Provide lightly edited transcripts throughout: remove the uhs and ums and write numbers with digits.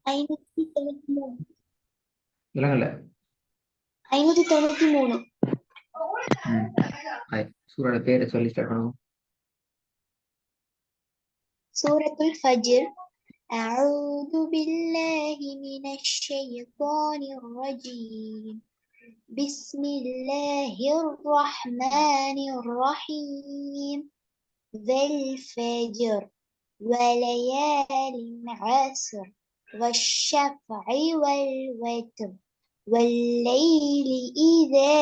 593. விலங்கல்ல. 593. சூரோட பேரை சொல்லி ஸ்டார்ட் பண்ணுவோம். சூரத்துல் ஃபஜ்ர். أعوذ بالله من الشيطان الرجيم. بسم الله الرحمن الرحيم. ذا الفجر وليال عسر والشفع والوتر والليل إذا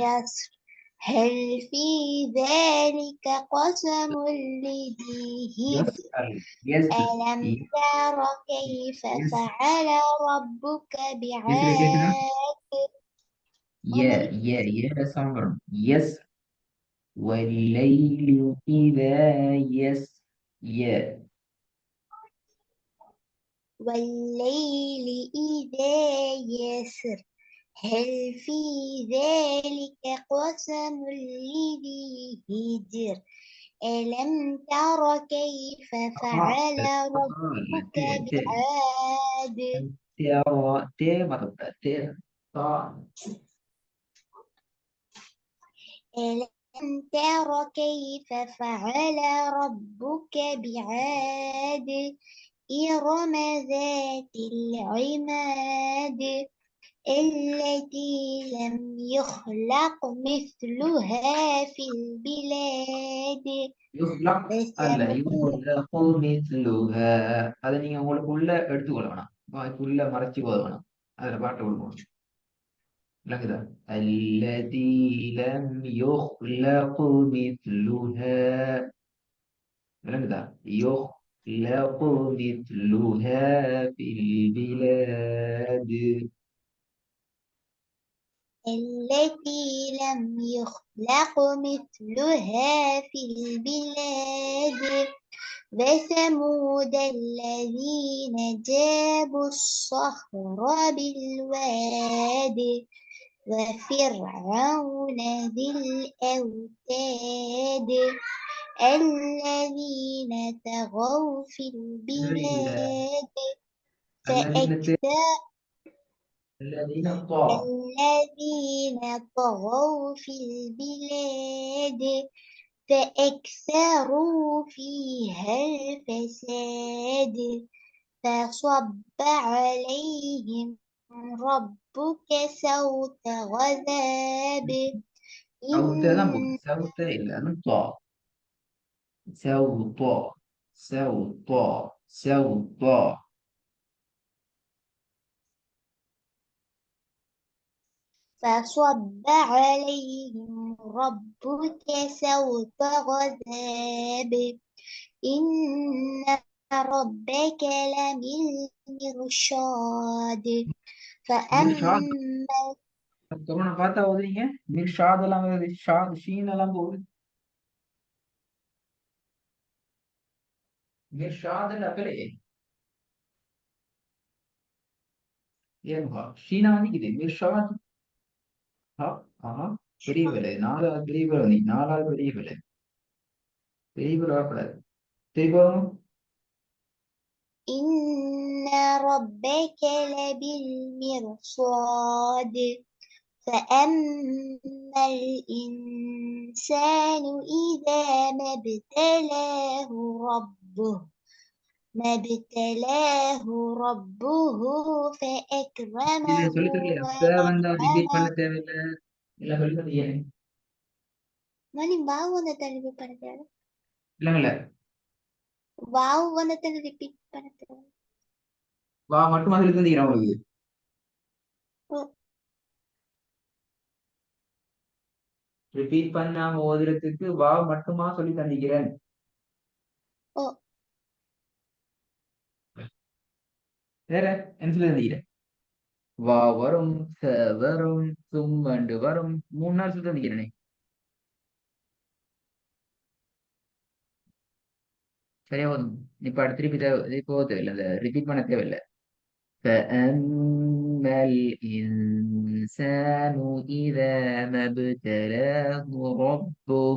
يسر هل في ذلك قسم لذي هجر ألم تر كيف فعل ربك بعاد. يس والليل إذا والليل إذا يسر هل في ذلك قسم لذي هجر ألم تر كيف فعل ربك بعاد. ألم تر كيف فعل ربك بعاد إرم ذات العماد التي لم يخلق مثلها في البلاد. அதை நீங்க உங்களுக்குள்ள எடுத்துக்கொள்ள வேணாம், வாய்க்குள்ள மறைச்சு போத வேணாம். அதுல பாட்டு விடுவோம். விளங்குதா? التي لم يخلق مثلها. விளங்குதா? يخلق مثلها في البلاد. التي لم يخلق مثلها في البلاد. وثمود الذين جابوا الصخر بالواد وفرعون ذي الأوتاد الذين طغوا في البلاد الذين طغوا في البلاد فأكثروا فيها الفساد فصب عليهم ربك سوط عذاب. فصب عليهم ربك سوط عذاب إن ربك لبالمرصاد. فأما பார்த்தா ஓதுறீங்க. மிர்ஷாத் எல்லாம் வருது, ஷாத் ஷீன் எல்லாம் போகுது. மிர்ஷாத் அப்பலே ஏன்பா ஷீனா வந்து மிர்ஷாத். ஆஹா, பெரிய வேலை. 4வது பெரிய வேலை வந்தீங்க. 4வது பெரிய வேலை. பெரிய வேலை வரக்கூடாது. திருப்பவும் إن ربك لبالمرصاد. فأما الإنسان إذا ما ابتلاه فأكرمه சொல்லி தரலையா? அப்ப வந்தா ரிப்பீட் பண்ண ونعمه. தேவையில்லை. எல்லாம் சொல்லி தரலையே. மணி வாவ் வந்ததால ரிப்பீட் பண்ண தேவை. இல்லைங்கள, வாவ் வந்ததால ரிப்பீட் பண்ண தேவை. வா மட்டுமா சொல்லி தந்தீங்க உங்களுக்கு. ரிப்பீட் பண்ணாம ஓதுறதுக்கு வா மட்டுமா சொல்லி தந்திக்கிறேன். வேற என்ன சொல்லி தந்திக்கிறேன்? வா வரும், வரும், சும்மண்டு வரும். 3 நாள் சொல்லி தந்திக்கிறேனே. சரியா போதும். இப்ப அடுத்த திருப்பி போக தேவையில்லை, அந்த ரிப்பீட் பண்ண தேவையில்லை. فأما الإنسان إذا ما ابتلاه ربه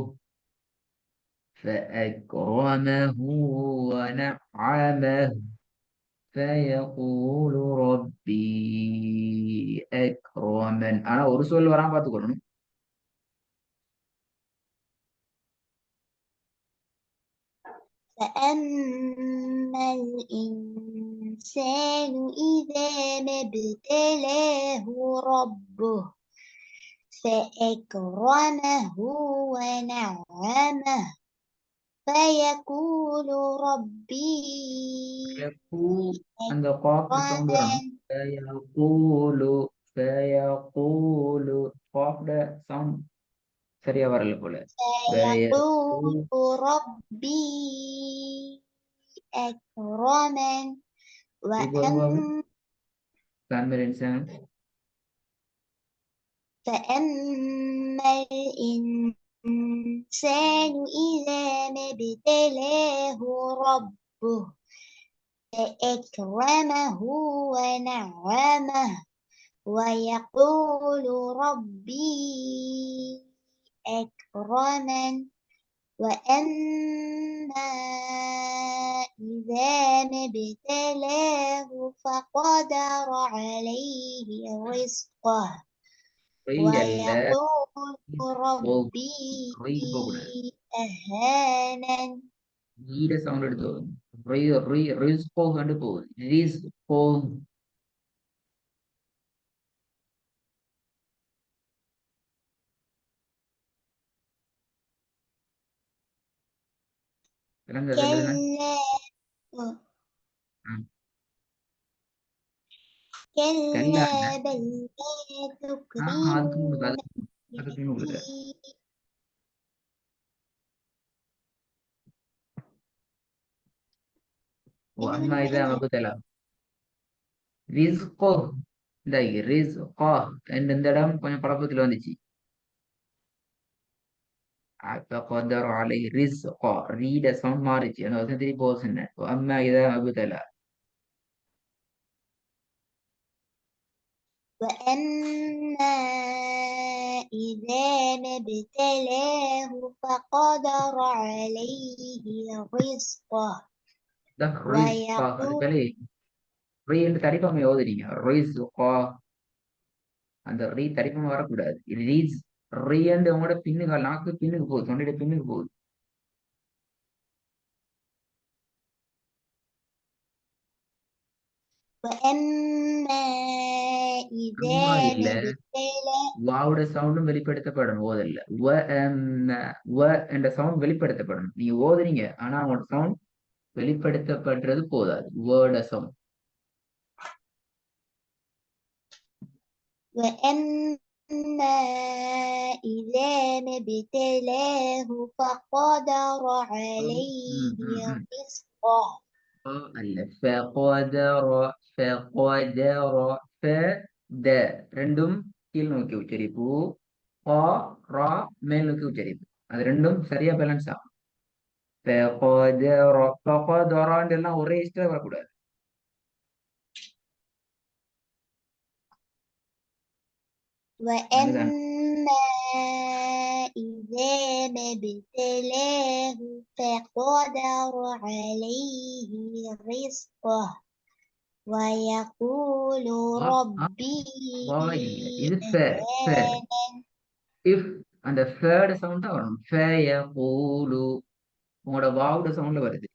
فأكرمه ونعمه. فيقول ربي أكرمن. ஆனா ஒரு சொல் வராம பார்த்துக்கொள்ளணும். فأما الإنسان إذا ما ابتلاه ربه فأكرمه ونعمه فيقول ربي அந்த காஃப்ல சவுண்ட் வரணும். أكرمن فيقول فيقول காஃப்ல சவுண்ட் சரியா வரல போல. فيقول فيقول ربي أكرمن இப்போ ஒரு பாபு وأما فأما الإنسان فأما الإنسان إذا ما ابتلاه ربه فأكرمه ونعمه ويقول ربي أكرمن وأما إذا ما ابتلاه فقدر عليه رزقه இல்ல ويقول ربي போகக்கூடாது. أهانن ஈட சவுண்ட் எடுத்து வரும். ரிஸ்கோ கண்டு போகுது. ரிஸ்கோ விளங்குதா சொல்லுதுன்னா? كلا ம். كلا கல்லால بل لا அதுக்கு முன்னுக்கு تكرمون அதுக்கு முன்னுக்கு اليتيم அம்மா என்ன இதை வகுத்தலா ரிஸ்கோ இந்த ரிஸ்கோ இந்த இடம் கொஞ்சம் குழப்பத்துல வந்துச்சு. فقدر عليه رزقا ريد சவுண்ட் மாறிச்சு. அந்த வசனம் திருப்பி போக சொன்னேன். அம்மா இதை வகுத்தலா وأما إذا ما ابتلاه فقدر عليه رزقه ரிஸ்கா அது ويقول பேரு ரீ என்று தடிப்பாமை ஓதுறீங்க. ரிஸ்கா அந்த ரீ தடிப்பாம வரக்கூடாது. ரீஸ் ரீ என்று உங்களோட பின்னுக்கு நாக்கு பின்னுக்கு போகுது. தொண்டையோட பின்னுக்கு போகுது. وأما إذا அம்மா இல்ல ما ابتلاه வாவோட சவுண்டும் வெளிப்படுத்தப்படணும். ஓதல்ல வ என்ற சவுண்ட் வெளிப்படுத்தப்படணும். நீங்க ஓதுறீங்க ஆனா அவங்களோட சவுண்ட் வெளிப்படுத்தப்படுறது போதாது. வேர்ட சவுண்ட் وأما إذا ما ابتلاه فقدر عليه رزقه அல்ல فقدر فقدر فد ரெண்டும் கீழ் நோக்கி உச்சரிப்பு. பா ரா மேல் நோக்கி உச்சரிப்பு. அது ரெண்டும் சரியா பேலன்ஸ் ஆகும். فقدر فقدر எல்லாம் ஒரே இஷ்டம் வரக்கூடாது. அதுதான் وأما إذا ما ابتلاه فقدر عليه رزقه ويقول வா ربي வா இல்ல இது أهانن இஃப் அந்த ஃபேர்டு சவுண்ட் தான் வரணும். ஃபேய பூலு உங்களோட வாவோட சவுண்ட்ல வருது.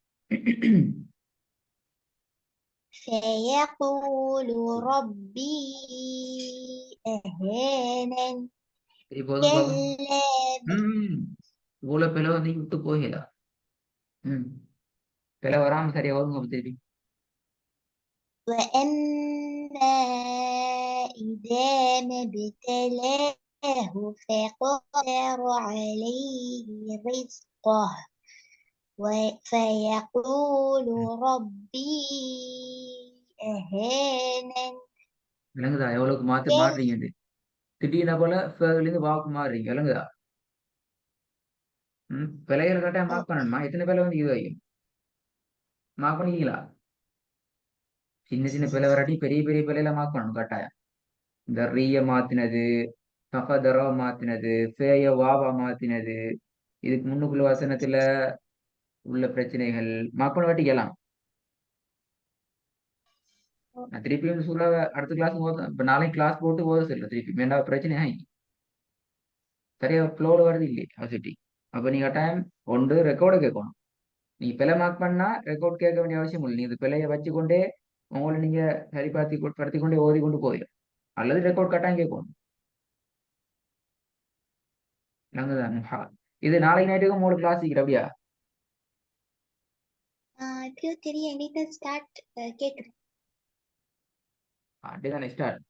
فيقول ربي أهانن சரி போதும் பாப்போம். كلا ம் இவ்வளவு பிளவு வந்து விட்டு போகலாம். ம் பிளவு வராம சரியா வரும் திருப்பி. وأما إذا ما ابتلاه فقدر عليه رزقه فيقول ربي أهانن விளங்குதா எவ்வளவுக்கு மாறுறீங்க. திடீர்னு போல ஃபேர்ல இருந்து வாக்கு மாறுறீங்க. விளங்குதா? பிழைகள் கட்டாயம் மார்க் பண்ணணுமா? எத்தனை பிள்ளை வந்து இது வரைக்கும் மார்க் பண்ணிக்கீங்களா? சின்ன சின்ன பிள்ளை வராட்டி பெரிய பெரிய பிள்ளையில மார்க் பண்ணணும் கட்டாயம். இந்த ரீய மாத்தினது, ஃபகதரா மாத்தினது, ஃபேய வாவா மாத்தினது, இதுக்கு முன்னுக்குள்ள வசனத்துல உள்ள பிரச்சனைகள் மார்க் பண்ண வாட்டிக்கலாம். நான் திருப்பியும் சொல்ல அடுத்த கிளாஸ் போதும். இப்ப நாளைக்கு கிளாஸ் போட்டு போத சொல்ல திருப்பி வேண்டாம் பிரச்சனை ஆகி சரியா ஃப்ளோல வருது இல்லையே அவசிட்டி. அப்ப நீங்க டைம் ஒன்று ரெக்கார்டை கேட்கணும். நீங்க பிழை மார்க் பண்ணா ரெக்கார்ட் கேட்க வேண்டிய அவசியம் இல்லை. நீங்க இந்த பிழையை வச்சுக்கொண்டே உங்களை நீங்க படுத்தி கொண்டே ஓதி கொண்டு போயிடும். அல்லது ரெக்கார்ட் கட்டாயம் கேட்கணும். நாங்கதான் இது நாளைக்கு நைட்டுக்கு உங்களுக்கு கிளாஸ் இருக்கிற அப்படியா? எப்படியோ தெரியும் எங்களுக்கு ஸ்டார்ட் கேக்குறேன். அப்படிதான் ஸ்டார்ட்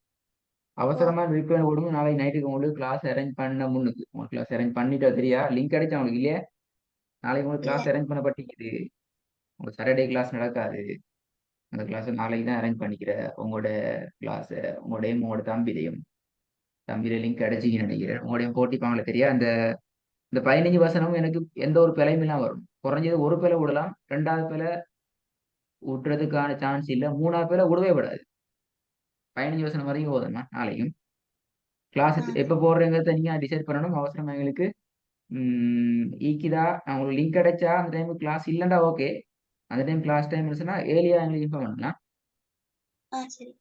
ஓ அவசரமா ரிப்பேர் கொடுங்க. நாளைக்கு நைட்டுக்கு உங்களுக்கு கிளாஸ் அரேஞ்ச் பண்ண முன்னுக்கு உங்களுக்கு கிளாஸ் அரேஞ்ச் பண்ணிட்டா தெரியா லிங்க் அடிச்சா உங்களுக்கு இல்லையா? நாளைக்கு உங்களுக்கு இல்ல கிளாஸ் அரேஞ்ச் பண்ண பட்டிக்குது. உங்களுக்கு சாட்டர்டே கிளாஸ் நடக்காது. அந்த கிளாஸ் நாளைக்கு தான் அரேஞ்ச் பண்ணிக்கிற உங்களோட கிளாஸ் உங்களுடையும் உங்களோட தம்பியில லிங்க் அடிச்சிங்கன்னு நினைக்கிறேன். உங்களுடையும் போட்டிப்பாங்களே தெரியா அந்த இந்த 15 வசனமும் எனக்கு எந்த ஒரு பிழையும் இல்லாம வரும். குறைஞ்சது ஒரு பிழை விடலாம், 2வது பிழை விட்டுறதுக்கான சான்ஸ் இல்லை, 3வது பிழை விடவே விடாது. 15 வசனம் வரைக்கும் போதும்மா. நாளைக்கும் கிளாஸ் எப்ப போடுறேங்கிறத நீங்க டிசைட் பண்ணணும். அவசரம் எங்களுக்கு ஈக்கிதா நான் உங்களுக்கு லிங்க் அடைச்சா அந்த டைம் கிளாஸ் இல்லைண்டா ஓகே. அந்த டைம் கிளாஸ் டைம் இருந்துச்சுன்னா ஏர்லியா எங்களுக்கு இன்ஃபார்ம் பண்ணலாம். சரி